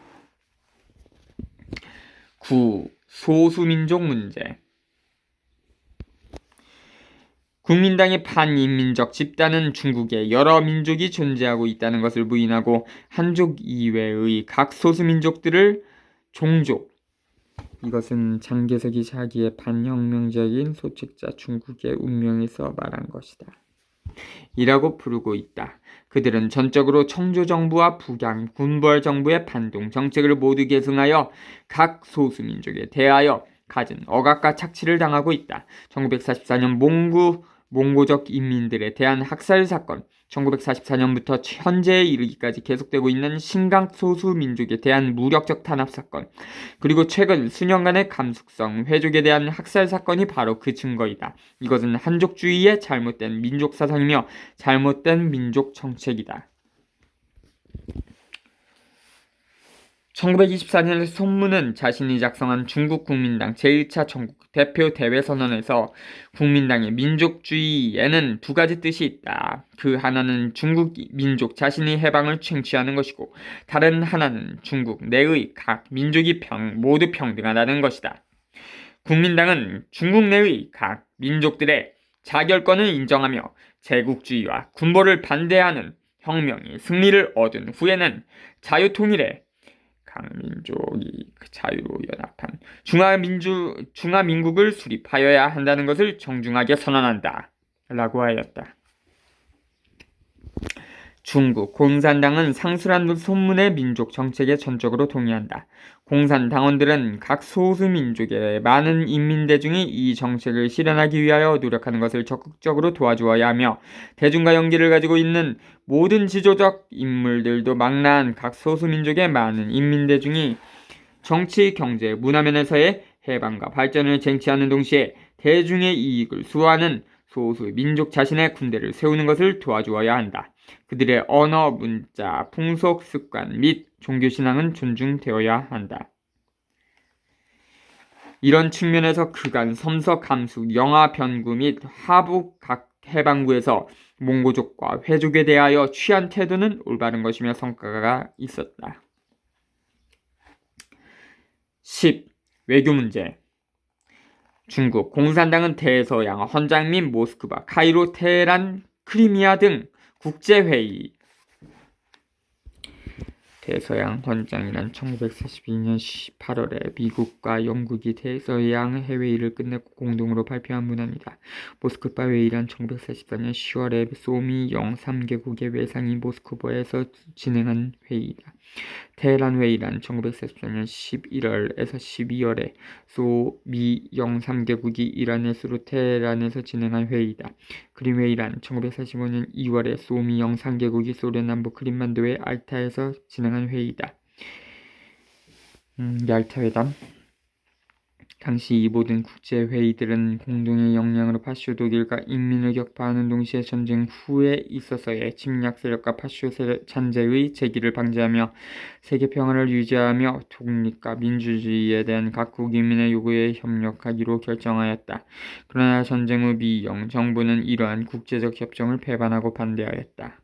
9. 소수민족 문제. 국민당의 반인민적 집단은 중국에 여러 민족이 존재하고 있다는 것을 부인하고 한족 이외의 각 소수민족들을 종족, 이것은 장개석이 자기의 반혁명적인 소책자 중국의 운명에서 말한 것이다. 이라고 부르고 있다. 그들은 전적으로 청조정부와 북양 군벌정부의 반동 정책을 모두 계승하여 각 소수민족에 대하여 갖은 억압과 착취를 당하고 있다. 1944년 몽고적 인민들에 대한 학살 사건, 1944년부터 현재에 이르기까지 계속되고 있는 신강 소수 민족에 대한 무력적 탄압 사건, 그리고 최근 수년간의 감숙성 회족에 대한 학살 사건이 바로 그 증거이다. 이것은 한족주의의 잘못된 민족 사상이며 잘못된 민족 정책이다. 1924년 손문은 자신이 작성한 중국 국민당 제1차 전국 대표 대회 선언에서 국민당의 민족주의에는 두 가지 뜻이 있다. 그 하나는 중국 민족 자신이 해방을 쟁취하는 것이고 다른 하나는 중국 내의 각 민족이 모두 평등하다는 것이다. 국민당은 중국 내의 각 민족들의 자결권을 인정하며 제국주의와 군벌을 반대하는 혁명이 승리를 얻은 후에는 자유통일의 각 민족이 자유로 연합한 중화민국을 수립하여야 한다는 것을 정중하게 선언한다. 라고 하였다. 중국 공산당은 상술한 손문의 민족 정책에 전적으로 동의한다. 공산당원들은 각 소수민족의 많은 인민대중이 이 정책을 실현하기 위하여 노력하는 것을 적극적으로 도와주어야 하며 대중과 연계를 가지고 있는 모든 지도적 인물들도 망라한 각 소수민족의 많은 인민대중이 정치, 경제, 문화면에서의 해방과 발전을 쟁취하는 동시에 대중의 이익을 수호하는 소수 민족 자신의 군대를 세우는 것을 도와주어야 한다. 그들의 언어, 문자, 풍속, 습관 및 종교신앙은 존중되어야 한다. 이런 측면에서 그간 섬서 감수, 영하 변구 및 하부 각 해방구에서 몽고족과 회족에 대하여 취한 태도는 올바른 것이며 성과가 있었다. 10. 외교 문제. 중국 공산당은 대서양, 헌장 및 모스크바, 카이로, 테헤란, 크리미아 등 국제회의 대서양 헌장이란 1942년 8월에 미국과 영국이 대서양 해외회의를 끝내고 공동으로 발표한 문화입니다. 모스크바 회의란 1944년 10월에 소미 영 3개국의 외상이 모스크바에서 진행한 회의다. 테헤란 회의란 1944년 11월에서 12월에 소미 영 3개국이 이란에서로 테헤란에서 진행한 회의다. 크림 회의란 1945년 2월에 소미 영 3개국이 소련 남부 크림반도의 알타에서 진행한 회의다. 얄타 회담. 당시 이 모든 국제회의들은 공동의 역량으로 파쇼 독일과 인민을 격파하는 동시에 전쟁 후에 있어서의 침략 세력과 파쇼 잔재의 재기를 방지하며 세계 평화를 유지하며 독립과 민주주의에 대한 각국 인민의 요구에 협력하기로 결정하였다. 그러나 전쟁 후 미영 정부는 이러한 국제적 협정을 배반하고 반대하였다.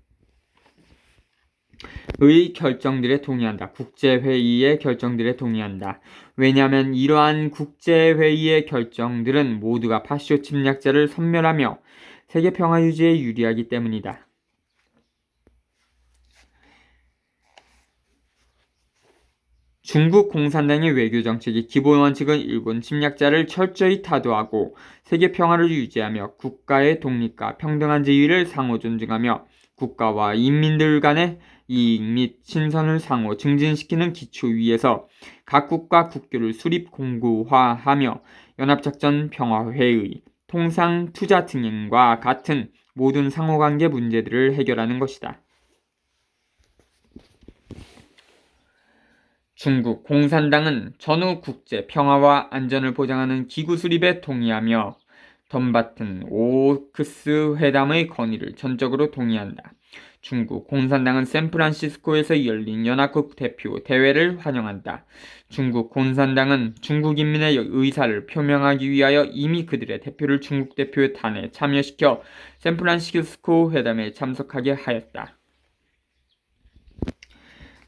의 결정들에 동의한다. 국제회의의 결정들에 동의한다. 왜냐하면 이러한 국제회의의 결정들은 모두가 파쇼 침략자를 섬멸하며 세계 평화 유지에 유리하기 때문이다. 중국 공산당의 외교 정책의 기본 원칙은 일본 침략자를 철저히 타도하고 세계 평화를 유지하며 국가의 독립과 평등한 지위를 상호 존중하며 국가와 인민들 간의 이익 및 신선을 상호 증진시키는 기초 위에서 각국과 국교를 수립 공고화하며 연합작전 평화회의, 통상 투자 등과 같은 모든 상호관계 문제들을 해결하는 것이다. 중국 공산당은 전후 국제 평화와 안전을 보장하는 기구 수립에 동의하며 덤바튼 오크스 회담의 건의를 전적으로 동의한다. 중국 공산당은 샌프란시스코에서 열린 연합국 대표 대회를 환영한다. 중국 공산당은 중국 인민의 의사를 표명하기 위하여 이미 그들의 대표를 중국 대표단에 참여시켜 샌프란시스코 회담에 참석하게 하였다.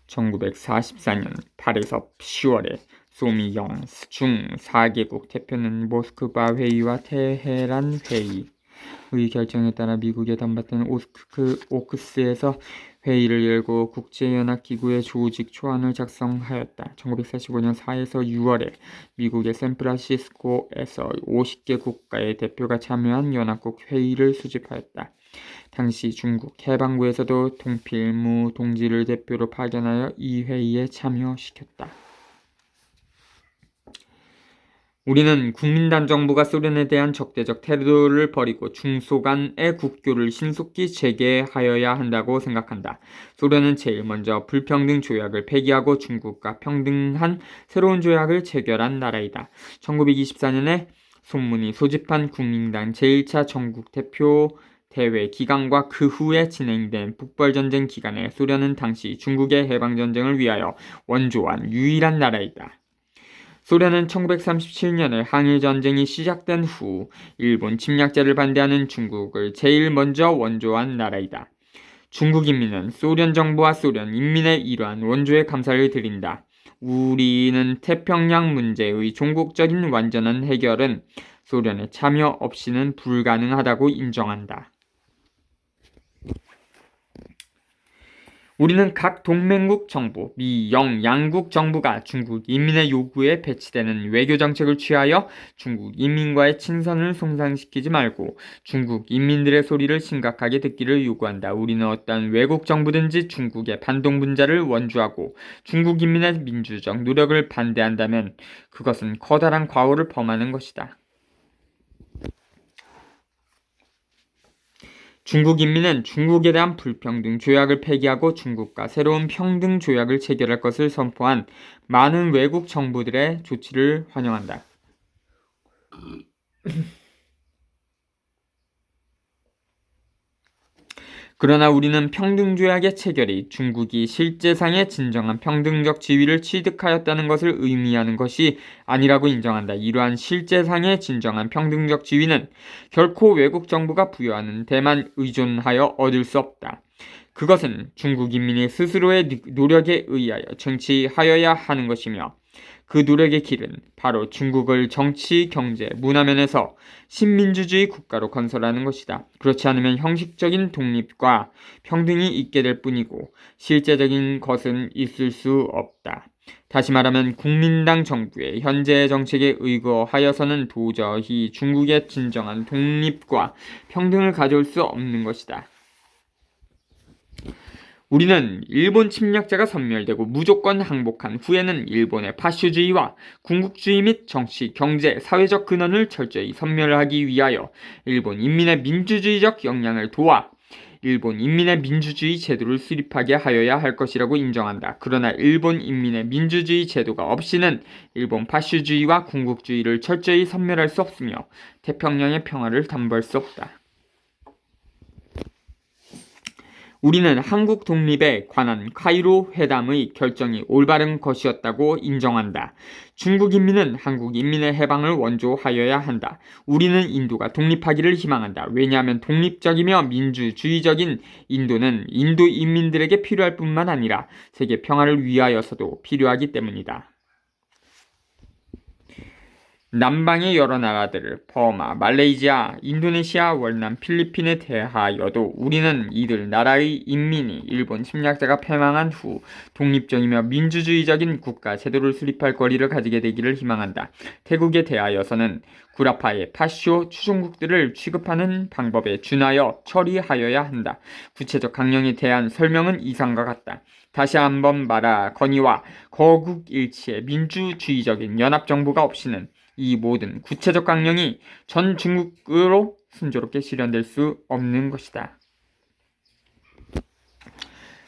1944년 8에서 10월에 소미영 중 4개국 대표는 모스크바 회의와 테헤란 회의, 결정에 따라 미국에 담봤던 오크스에서 회의를 열고 국제연합기구의 조직 초안을 작성하였다. 1945년 4에서 6월에 미국의 샌프란시스코에서 50개 국가의 대표가 참여한 연합국 회의를 수집하였다. 당시 중국 해방부에서도 동필무 동지를 대표로 파견하여 이 회의에 참여시켰다. 우리는 국민당 정부가 소련에 대한 적대적 태도를 버리고 중소 간의 국교를 신속히 재개하여야 한다고 생각한다. 소련은 제일 먼저 불평등 조약을 폐기하고 중국과 평등한 새로운 조약을 체결한 나라이다. 1924년에 손문이 소집한 국민당 제1차 전국 대표 대회 기간과 그 후에 진행된 북벌전쟁 기간에 소련은 당시 중국의 해방전쟁을 위하여 원조한 유일한 나라이다. 소련은 1937년에 항일전쟁이 시작된 후 일본 침략자를 반대하는 중국을 제일 먼저 원조한 나라이다. 중국 인민은 소련 정부와 소련 인민의 이러한 원조에 감사를 드린다. 우리는 태평양 문제의 종국적인 완전한 해결은 소련의 참여 없이는 불가능하다고 인정한다. 우리는 각 동맹국 정부, 미, 영, 양국 정부가 중국 인민의 요구에 배치되는 외교정책을 취하여 중국 인민과의 친선을 손상시키지 말고 중국 인민들의 소리를 심각하게 듣기를 요구한다. 우리는 어떠한 외국 정부든지 중국의 반동분자를 원주하고 중국 인민의 민주적 노력을 반대한다면 그것은 커다란 과오를 범하는 것이다. 중국 인민은 중국에 대한 불평등 조약을 폐기하고 중국과 새로운 평등 조약을 체결할 것을 선포한 많은 외국 정부들의 조치를 환영한다. 그러나 우리는 평등조약의 체결이 중국이 실제상의 진정한 평등적 지위를 취득하였다는 것을 의미하는 것이 아니라고 인정한다. 이러한 실제상의 진정한 평등적 지위는 결코 외국 정부가 부여하는 데만 의존하여 얻을 수 없다. 그것은 중국 인민이 스스로의 노력에 의하여 쟁취하여야 하는 것이며 그 노력의 길은 바로 중국을 정치, 경제, 문화면에서 신민주주의 국가로 건설하는 것이다. 그렇지 않으면 형식적인 독립과 평등이 있게 될 뿐이고 실제적인 것은 있을 수 없다. 다시 말하면 국민당 정부의 현재 정책에 의거하여서는 도저히 중국의 진정한 독립과 평등을 가져올 수 없는 것이다. 우리는 일본 침략자가 섬멸되고 무조건 항복한 후에는 일본의 파쇼주의와 군국주의 및 정치, 경제, 사회적 근원을 철저히 섬멸하기 위하여 일본 인민의 민주주의적 역량을 도와 일본 인민의 민주주의 제도를 수립하게 하여야 할 것이라고 인정한다. 그러나 일본 인민의 민주주의 제도가 없이는 일본 파쇼주의와 군국주의를 철저히 섬멸할 수 없으며 태평양의 평화를 담보할 수 없다. 우리는 한국 독립에 관한 카이로 회담의 결정이 올바른 것이었다고 인정한다. 중국 인민은 한국 인민의 해방을 원조하여야 한다. 우리는 인도가 독립하기를 희망한다. 왜냐하면 독립적이며 민주주의적인 인도는 인도 인민들에게 필요할 뿐만 아니라 세계 평화를 위하여서도 필요하기 때문이다. 남방의 여러 나라들을 버마, 말레이시아, 인도네시아, 월남, 필리핀에 대하여도 우리는 이들 나라의 인민이 일본 침략자가 패망한 후 독립적이며 민주주의적인 국가 제도를 수립할 권리를 가지게 되기를 희망한다. 태국에 대하여서는 구라파의 파쇼 추종국들을 취급하는 방법에 준하여 처리하여야 한다. 구체적 강령에 대한 설명은 이상과 같다. 다시 한번 말하거니와 거국일치의 민주주의적인 연합정부가 없이는 이 모든 구체적 강령이 전 중국으로 순조롭게 실현될 수 없는 것이다.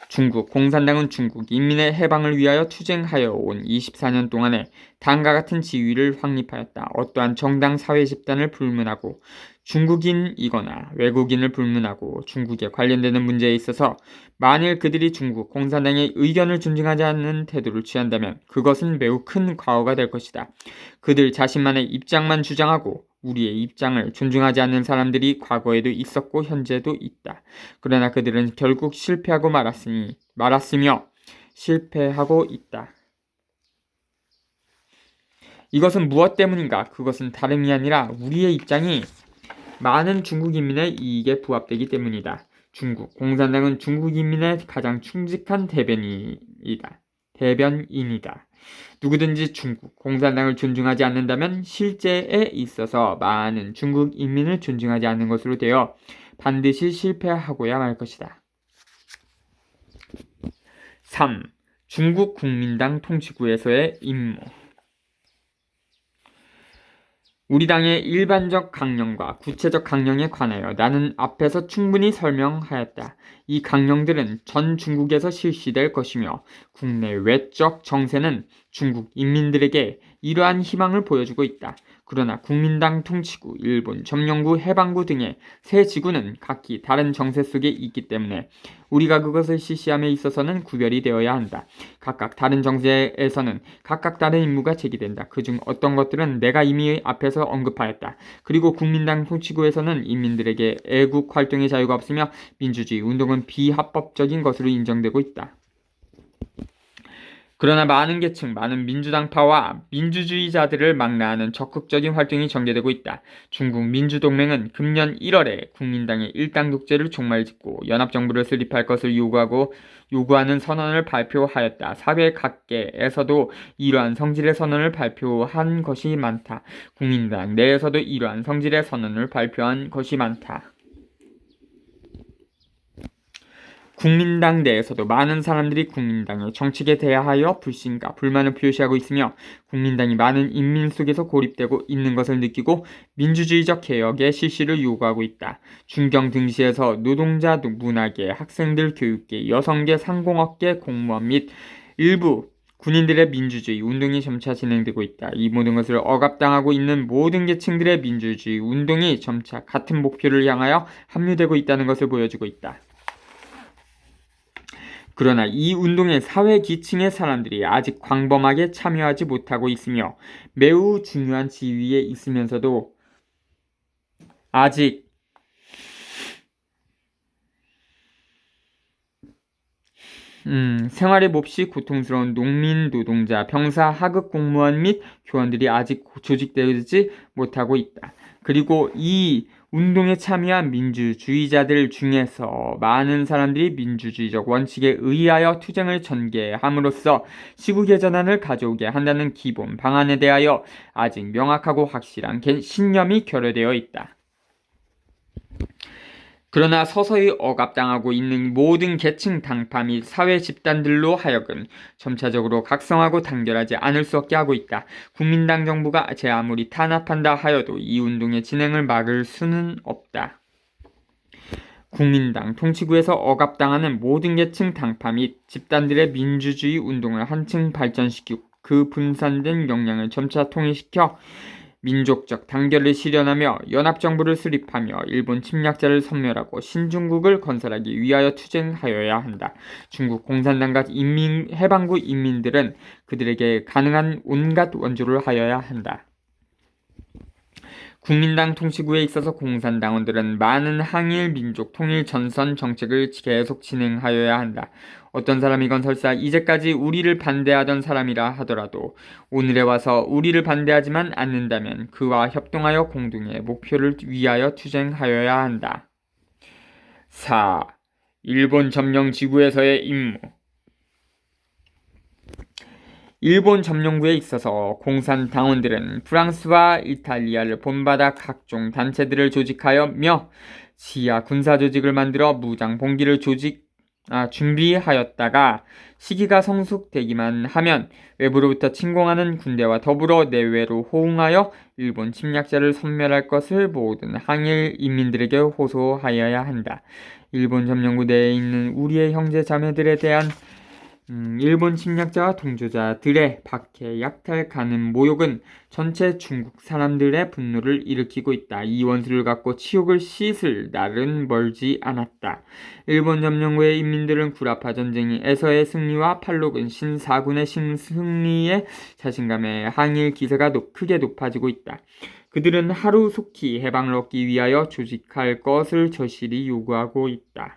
중국 공산당은 중국 인민의 해방을 위하여 투쟁하여 온 24년 동안에 다음과 같은 지위를 확립하였다. 어떠한 정당 사회 집단을 불문하고 중국인이거나 외국인을 불문하고 중국에 관련되는 문제에 있어서 만일 그들이 중국 공산당의 의견을 존중하지 않는 태도를 취한다면 그것은 매우 큰 과오가 될 것이다. 그들 자신만의 입장만 주장하고 우리의 입장을 존중하지 않는 사람들이 과거에도 있었고 현재도 있다. 그러나 그들은 결국 실패하고 말았으며 실패하고 있다. 이것은 무엇 때문인가? 그것은 다름이 아니라 우리의 입장이 많은 중국 인민의 이익에 부합되기 때문이다. 중국 공산당은 중국 인민의 가장 충직한 대변인이다. 누구든지 중국 공산당을 존중하지 않는다면 실제에 있어서 많은 중국 인민을 존중하지 않는 것으로 되어 반드시 실패하고야 말 것이다. 3. 중국 국민당 통치구에서의 임무. 우리 당의 일반적 강령과 구체적 강령에 관하여 나는 앞에서 충분히 설명하였다. 이 강령들은 전 중국에서 실시될 것이며 국내 외적 정세는 중국 인민들에게 이러한 희망을 보여주고 있다. 그러나 국민당 통치구, 일본 점령구, 해방구 등의 세 지구는 각기 다른 정세 속에 있기 때문에 우리가 그것을 실시함에 있어서는 구별이 되어야 한다. 각각 다른 정세에서는 각각 다른 임무가 제기된다. 그중 어떤 것들은 내가 이미 앞에서 언급하였다. 그리고 국민당 통치구에서는 인민들에게 애국 활동의 자유가 없으며 민주주의 운동은 비합법적인 것으로 인정되고 있다. 그러나 많은 계층, 많은 민주당파와 민주주의자들을 망라하는 적극적인 활동이 전개되고 있다. 중국 민주동맹은 금년 1월에 국민당의 일당 독재를 종말짓고 연합정부를 수립할 것을 요구하는 선언을 발표하였다. 사회 각계에서도 이러한 성질의 선언을 발표한 것이 많다. 국민당 내에서도 이러한 성질의 선언을 발표한 것이 많다. 국민당 내에서도 많은 사람들이 국민당의 정책에 대하여 불신과 불만을 표시하고 있으며 국민당이 많은 인민 속에서 고립되고 있는 것을 느끼고 민주주의적 개혁의 실시를 요구하고 있다. 중경 등시에서 노동자, 문화계, 학생들, 교육계, 여성계, 상공업계, 공무원 및 일부 군인들의 민주주의 운동이 점차 진행되고 있다. 이 모든 것을 억압당하고 있는 모든 계층들의 민주주의 운동이 점차 같은 목표를 향하여 합류되고 있다는 것을 보여주고 있다. 그러나 이 운동의 사회 기층의 사람들이 아직 광범하게 참여하지 못하고 있으며 매우 중요한 지위에 있으면서도 아직 생활에 몹시 고통스러운 농민, 노동자, 병사, 하급 공무원 및 교원들이 아직 조직되지 못하고 있다. 그리고 이 운동에 참여한 민주주의자들 중에서 많은 사람들이 민주주의적 원칙에 의하여 투쟁을 전개함으로써 시국의 전환을 가져오게 한다는 기본 방안에 대하여 아직 명확하고 확실한 신념이 결여되어 있다. 그러나 서서히 억압당하고 있는 모든 계층 당파 및 사회 집단들로 하여금 점차적으로 각성하고 단결하지 않을 수 없게 하고 있다. 국민당 정부가 제 아무리 탄압한다 하여도 이 운동의 진행을 막을 수는 없다. 국민당 통치구에서 억압당하는 모든 계층 당파 및 집단들의 민주주의 운동을 한층 발전시키고 그 분산된 역량을 점차 통일시켜 민족적 단결을 실현하며 연합정부를 수립하며 일본 침략자를 섬멸하고 신중국을 건설하기 위하여 투쟁하여야 한다. 중국 공산당과 해방구 인민들은 그들에게 가능한 온갖 원조를 하여야 한다. 국민당 통치구에 있어서 공산당원들은 많은 항일 민족 통일 전선 정책을 계속 진행하여야 한다. 어떤 사람이건 설사 이제까지 우리를 반대하던 사람이라 하더라도 오늘에 와서 우리를 반대하지만 않는다면 그와 협동하여 공동의 목표를 위하여 투쟁하여야 한다. 4. 일본 점령 지구에서의 임무. 일본 점령구에 있어서 공산당원들은 프랑스와 이탈리아를 본받아 각종 단체들을 조직하여며 지하 군사조직을 만들어 무장 봉기를 준비하였다가 시기가 성숙되기만 하면 외부로부터 침공하는 군대와 더불어 내외로 호응하여 일본 침략자를 섬멸할 것을 모든 항일 인민들에게 호소하여야 한다. 일본 점령구 내에 있는 우리의 형제 자매들에 대한 일본 침략자와 동조자들의 박해, 약탈, 간음, 모욕은 전체 중국 사람들의 분노를 일으키고 있다. 이 원수를 갖고 치욕을 씻을 날은 멀지 않았다. 일본 점령구의 인민들은 구라파 전쟁에서의 승리와 팔로군 신사군의 승리에 자신감에 항일 기세가 크게 높아지고 있다. 그들은 하루속히 해방을 얻기 위하여 조직할 것을 절실히 요구하고 있다.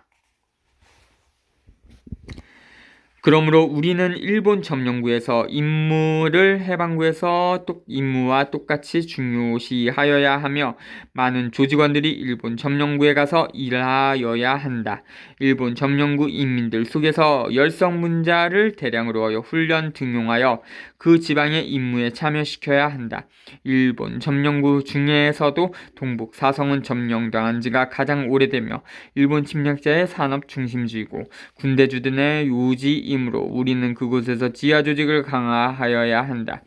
그러므로 우리는 일본 점령구에서 임무를 해방구에서 임무와 똑같이 중요시하여야 하며 많은 조직원들이 일본 점령구에 가서 일하여야 한다. 일본 점령구 인민들 속에서 열성문자를 대량으로 하여 훈련 등용하여 그 지방의 임무에 참여시켜야 한다. 일본 점령구 중에서도 동북 사성은 점령당한 지가 가장 오래되며 일본 침략자의 산업 중심지이고 군대주둔의 요지이므로 우리는 그곳에서 지하 조직을 강화하여야 한다.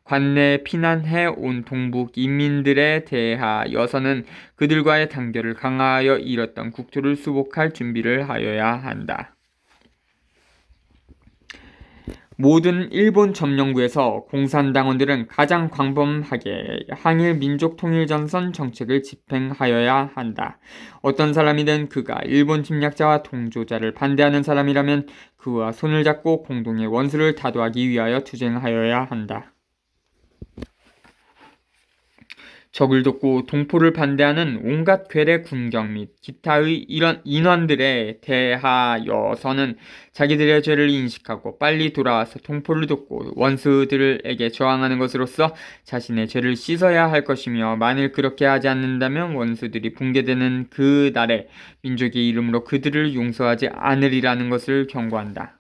관내에 피난해 온 동북 인민들에 대하여서는 그들과의 단결을 강화하여 잃었던 국토를 수복할 준비를 하여야 한다. 모든 일본 점령구에서 공산당원들은 가장 광범하게 항일 민족통일전선 정책을 집행하여야 한다. 어떤 사람이든 그가 일본 침략자와 동조자를 반대하는 사람이라면 그와 손을 잡고 공동의 원수를 다도하기 위하여 투쟁하여야 한다. 적을 돕고 동포를 반대하는 온갖 괴뢰 군경 및 기타의 이런 인원들에 대하여서는 자기들의 죄를 인식하고 빨리 돌아와서 동포를 돕고 원수들에게 저항하는 것으로서 자신의 죄를 씻어야 할 것이며 만일 그렇게 하지 않는다면 원수들이 붕괴되는 그 날에 민족의 이름으로 그들을 용서하지 않으리라는 것을 경고한다.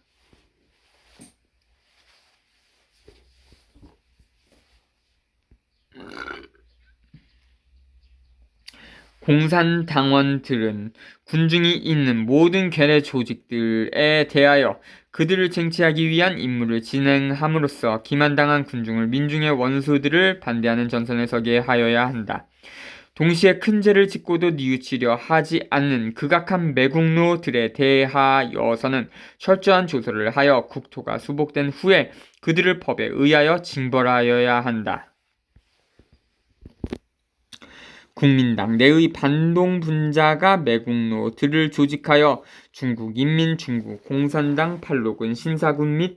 공산당원들은 군중이 있는 모든 괴뢰 조직들에 대하여 그들을 쟁취하기 위한 임무를 진행함으로써 기만당한 군중을 민중의 원수들을 반대하는 전선에 서게 하여야 한다. 동시에 큰 죄를 짓고도 뉘우치려 하지 않는 극악한 매국노들에 대하여서는 철저한 조사를 하여 국토가 수복된 후에 그들을 법에 의하여 징벌하여야 한다. 국민당 내의 반동분자가 매국노들을 조직하여 중국 공산당 팔로군 신사군 및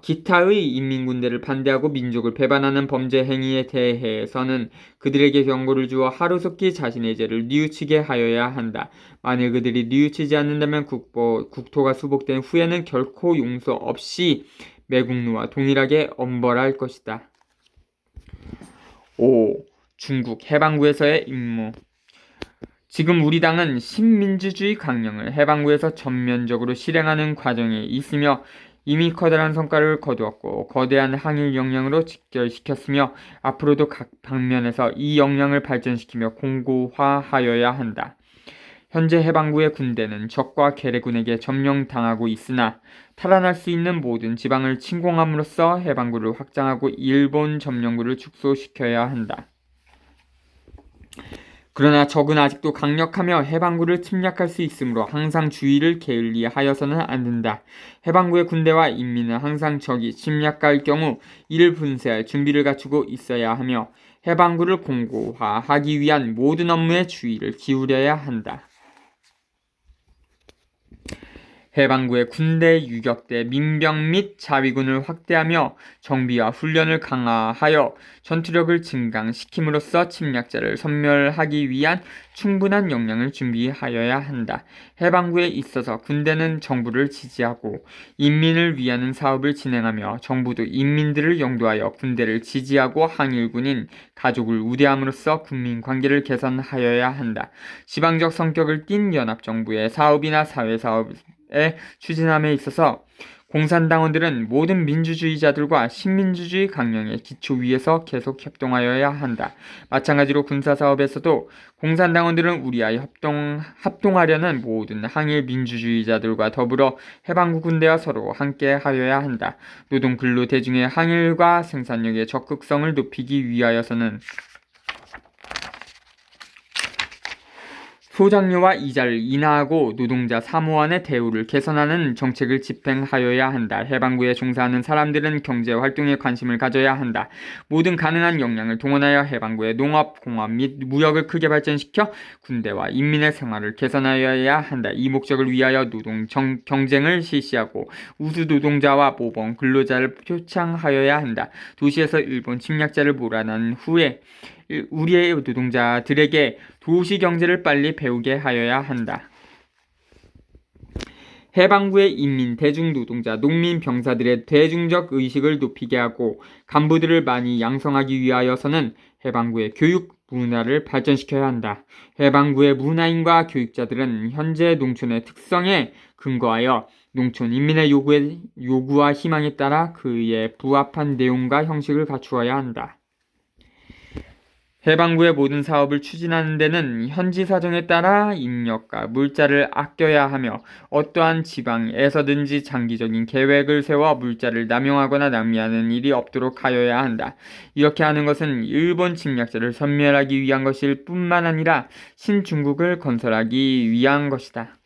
기타의 인민군대를 반대하고 민족을 배반하는 범죄 행위에 대해서는 그들에게 경고를 주어 하루속히 자신의 죄를 뉘우치게 하여야 한다. 만일 그들이 뉘우치지 않는다면 국토가 수복된 후에는 결코 용서 없이 매국노와 동일하게 엄벌할 것이다. 5. 중국 해방구에서의 임무. 지금 우리 당은 신민주주의 강령을 해방구에서 전면적으로 실행하는 과정에 있으며 이미 커다란 성과를 거두었고 거대한 항일 역량으로 직결시켰으며 앞으로도 각 방면에서 이 역량을 발전시키며 공고화하여야 한다. 현재 해방구의 군대는 적과 괴뢰군에게 점령당하고 있으나 탈환할 수 있는 모든 지방을 침공함으로써 해방구를 확장하고 일본 점령구를 축소시켜야 한다. 그러나 적은 아직도 강력하며 해방구를 침략할 수 있으므로 항상 주의를 게을리하여서는 안 된다. 해방구의 군대와 인민은 항상 적이 침략할 경우 이를 분쇄할 준비를 갖추고 있어야 하며 해방구를 공고화하기 위한 모든 업무에 주의를 기울여야 한다. 해방구의 군대, 유격대, 민병 및 자위군을 확대하며 정비와 훈련을 강화하여 전투력을 증강시킴으로써 침략자를 섬멸하기 위한 충분한 역량을 준비하여야 한다. 해방구에 있어서 군대는 정부를 지지하고 인민을 위하는 사업을 진행하며 정부도 인민들을 영도하여 군대를 지지하고 항일군인 가족을 우대함으로써 국민관계를 개선하여야 한다. 지방적 성격을 띤 연합정부의 사업이나 사회사업에 추진함에 있어서 공산당원들은 모든 민주주의자들과 신민주주의 강령의 기초 위에서 계속 협동하여야 한다. 마찬가지로 군사사업에서도 공산당원들은 우리와 합동하려는 모든 항일 민주주의자들과 더불어 해방구 군대와 서로 함께 하여야 한다. 노동 근로 대중의 항일과 생산력의 적극성을 높이기 위하여서는 소장료와 이자를 인하하고 노동자 사무원의 대우를 개선하는 정책을 집행하여야 한다. 해방구에 종사하는 사람들은 경제활동에 관심을 가져야 한다. 모든 가능한 역량을 동원하여 해방구의 농업, 공업 및 무역을 크게 발전시켜 군대와 인민의 생활을 개선하여야 한다. 이 목적을 위하여 노동 경쟁을 실시하고 우수 노동자와 모범 근로자를 표창하여야 한다. 도시에서 일본 침략자를 몰아난 후에 우리의 노동자들에게 도시 경제를 빨리 배우게 하여야 한다. 해방구의 인민, 대중노동자, 농민, 병사들의 대중적 의식을 높이게 하고 간부들을 많이 양성하기 위하여서는 해방구의 교육 문화를 발전시켜야 한다. 해방구의 문화인과 교육자들은 현재 농촌의 특성에 근거하여 농촌 인민의 요구와 희망에 따라 그에 부합한 내용과 형식을 갖추어야 한다. 해방구의 모든 사업을 추진하는 데는 현지 사정에 따라 인력과 물자를 아껴야 하며 어떠한 지방에서든지 장기적인 계획을 세워 물자를 남용하거나 낭비하는 일이 없도록 하여야 한다. 이렇게 하는 것은 일본 침략자를 섬멸하기 위한 것일 뿐만 아니라 신중국을 건설하기 위한 것이다.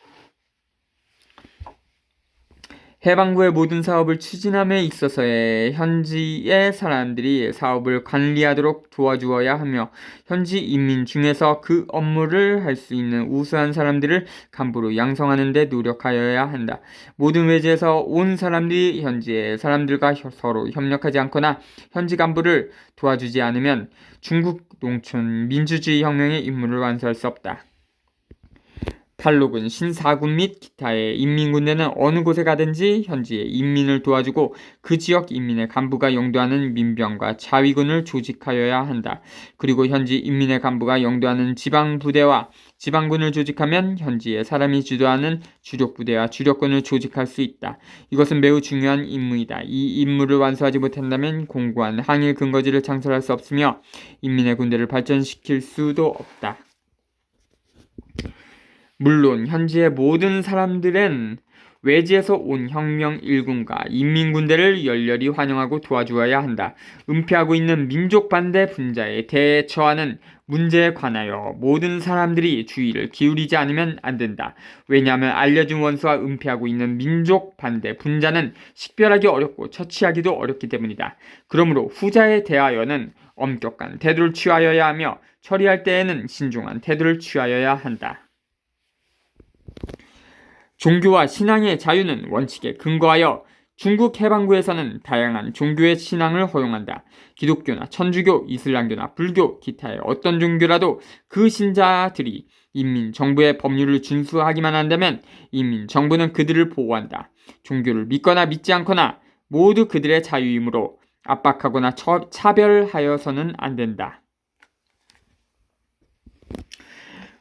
해방구의 모든 사업을 추진함에 있어서의 현지의 사람들이 사업을 관리하도록 도와주어야 하며 현지 인민 중에서 그 업무를 할 수 있는 우수한 사람들을 간부로 양성하는 데 노력하여야 한다. 모든 외지에서 온 사람들이 현지의 사람들과 서로 협력하지 않거나 현지 간부를 도와주지 않으면 중국 농촌 민주주의 혁명의 임무를 완수할 수 없다. 탈록은 신사군 및 기타의 인민군대는 어느 곳에 가든지 현지의 인민을 도와주고 그 지역 인민의 간부가 영도하는 민병과 자위군을 조직하여야 한다. 그리고 현지 인민의 간부가 영도하는 지방부대와 지방군을 조직하면 현지의 사람이 주도하는 주력부대와 주력군을 조직할 수 있다. 이것은 매우 중요한 임무이다. 이 임무를 완수하지 못한다면 공고한 항일 근거지를 창설할 수 없으며 인민의 군대를 발전시킬 수도 없다. 물론 현지의 모든 사람들은 외지에서 온 혁명 일군과 인민군대를 열렬히 환영하고 도와주어야 한다. 은폐하고 있는 민족 반대 분자에 대처하는 문제에 관하여 모든 사람들이 주의를 기울이지 않으면 안 된다. 왜냐하면 알려진 원수와 은폐하고 있는 민족 반대 분자는 식별하기 어렵고 처치하기도 어렵기 때문이다. 그러므로 후자에 대하여는 엄격한 태도를 취하여야 하며 처리할 때에는 신중한 태도를 취하여야 한다. 종교와 신앙의 자유는 원칙에 근거하여 중국 해방구에서는 다양한 종교의 신앙을 허용한다. 기독교나 천주교, 이슬람교나 불교, 기타의 어떤 종교라도 그 신자들이 인민정부의 법률을 준수하기만 한다면 인민정부는 그들을 보호한다. 종교를 믿거나 믿지 않거나 모두 그들의 자유이므로 압박하거나 차별하여서는 안 된다.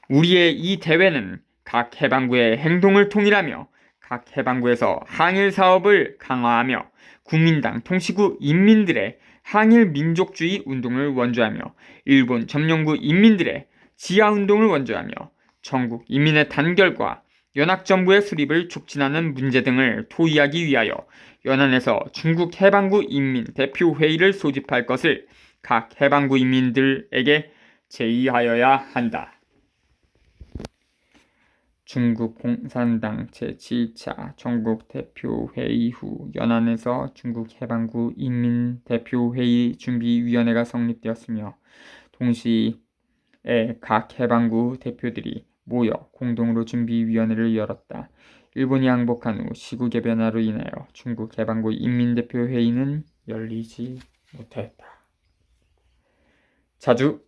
우리의 이 대회는 각 해방구의 행동을 통일하며 각 해방구에서 항일 사업을 강화하며 국민당 통치구 인민들의 항일 민족주의 운동을 원조하며 일본 점령구 인민들의 지하운동을 원조하며 전국 인민의 단결과 연합정부의 수립을 촉진하는 문제 등을 토의하기 위하여 연안에서 중국 해방구 인민 대표회의를 소집할 것을 각 해방구 인민들에게 제의하여야 한다. 중국 공산당 제7차 전국대표회의 후 연안에서 중국 해방구 인민대표회의 준비위원회가 성립되었으며 동시에 각 해방구 대표들이 모여 공동으로 준비위원회를 열었다. 일본이 항복한 후 시국의 변화로 인하여 중국 해방구 인민대표회의는 열리지 못하였다. 자주